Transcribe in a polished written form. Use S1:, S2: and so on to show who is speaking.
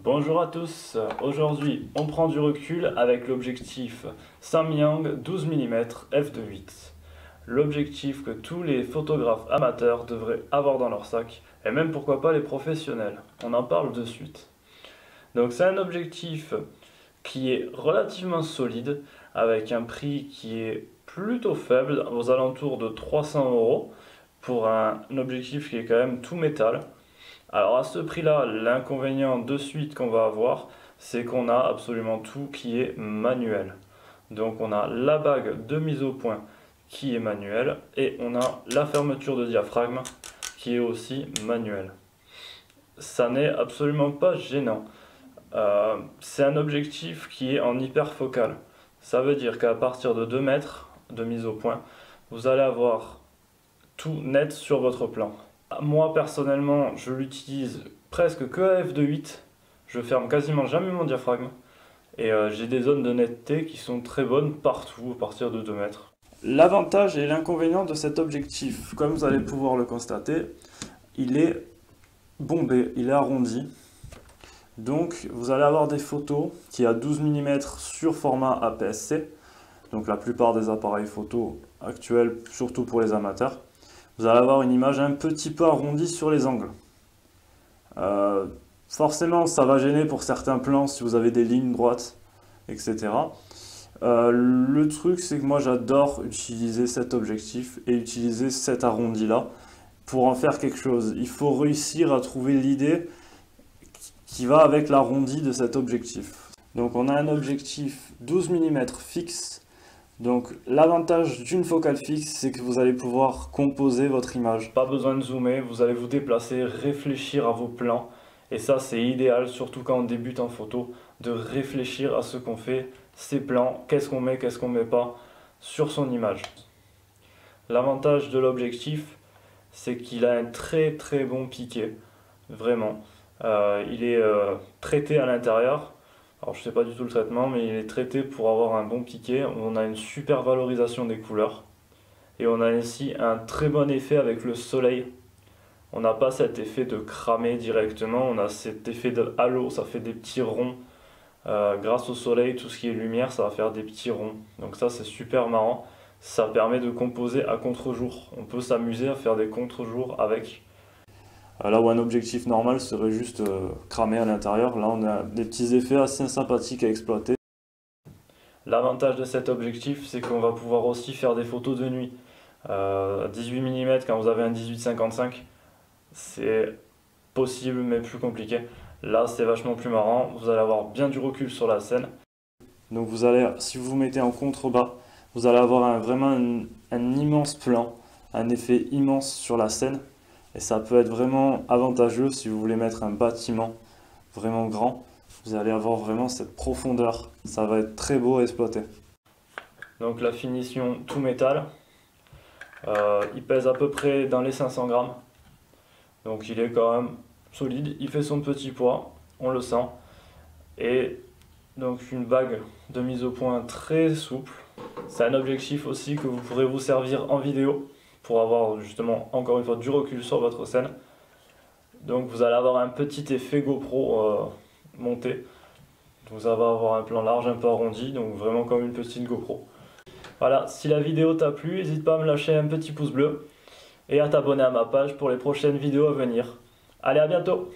S1: Bonjour à tous, aujourd'hui on prend du recul avec l'objectif Samyang 12 mm f2.8. L'objectif que tous les photographes amateurs devraient avoir dans leur sac, et même pourquoi pas les professionnels. On en parle de suite. Donc c'est un objectif qui est relativement solide, avec un prix qui est plutôt faible, aux alentours de 300 € pour un objectif qui est quand même tout métal. Alors à ce prix-là, l'inconvénient de suite qu'on va avoir, c'est qu'on a absolument tout qui est manuel. Donc on a la bague de mise au point qui est manuelle et on a la fermeture de diaphragme qui est aussi manuelle. Ça n'est absolument pas gênant. C'est un objectif qui est en hyperfocale. Ça veut dire qu'à partir de 2 mètres de mise au point, vous allez avoir tout net sur votre plan. Moi personnellement, je l'utilise presque que à f2.8. Je ferme quasiment jamais mon diaphragme. Et j'ai des zones de netteté qui sont très bonnes partout à partir de 2 mètres. L'avantage et l'inconvénient de cet objectif, comme vous allez pouvoir le constater, il est bombé, il est arrondi. Donc vous allez avoir des photos qui à 12 mm sur format APS-C. Donc la plupart des appareils photo actuels, surtout pour les amateurs. Vous allez avoir une image un petit peu arrondie sur les angles. Forcément, ça va gêner pour certains plans si vous avez des lignes droites, etc. Le truc, c'est que moi j'adore utiliser cet objectif et utiliser cet arrondi-là pour en faire quelque chose. Il faut réussir à trouver l'idée qui va avec l'arrondi de cet objectif. Donc on a un objectif 12 mm fixe. Donc l'avantage d'une focale fixe, c'est que vous allez pouvoir composer votre image. Pas besoin de zoomer, vous allez vous déplacer, réfléchir à vos plans. Et ça c'est idéal, surtout quand on débute en photo, de réfléchir à ce qu'on fait, ses plans, qu'est-ce qu'on met pas sur son image. L'avantage de l'objectif, c'est qu'il a un très bon piqué, vraiment. Il est traité à l'intérieur. Alors je sais pas du tout le traitement, mais il est traité pour avoir un bon piqué. On a une super valorisation des couleurs. Et on a ainsi un très bon effet avec le soleil. On n'a pas cet effet de cramer directement, on a cet effet de halo, ça fait des petits ronds. Grâce au soleil, tout ce qui est lumière, ça va faire des petits ronds. Donc ça c'est super marrant. Ça permet de composer à contre-jour. On peut s'amuser à faire des contre-jours avec. Là où un objectif normal serait juste cramé à l'intérieur, là on a des petits effets assez sympathiques à exploiter. L'avantage de cet objectif, c'est qu'on va pouvoir aussi faire des photos de nuit. 18 mm quand vous avez un 18-55, c'est possible mais plus compliqué. Là c'est vachement plus marrant, vous allez avoir bien du recul sur la scène. Donc vous allez, si vous vous mettez en contrebas, vous allez avoir vraiment un immense plan, un effet immense sur la scène. Et ça peut être vraiment avantageux si vous voulez mettre un bâtiment vraiment grand. Vous allez avoir vraiment cette profondeur. Ça va être très beau à exploiter. Donc la finition tout métal. Il pèse à peu près dans les 500 grammes. Donc il est quand même solide. Il fait son petit poids, on le sent. Et donc une bague de mise au point très souple. C'est un objectif aussi que vous pourrez vous servir en vidéo, pour avoir justement encore une fois du recul sur votre scène. Donc vous allez avoir un petit effet GoPro monté. Vous allez avoir un plan large, un peu arrondi, donc vraiment comme une petite GoPro. Voilà, si la vidéo t'a plu, n'hésite pas à me lâcher un petit pouce bleu et à t'abonner à ma page pour les prochaines vidéos à venir. Allez, à bientôt!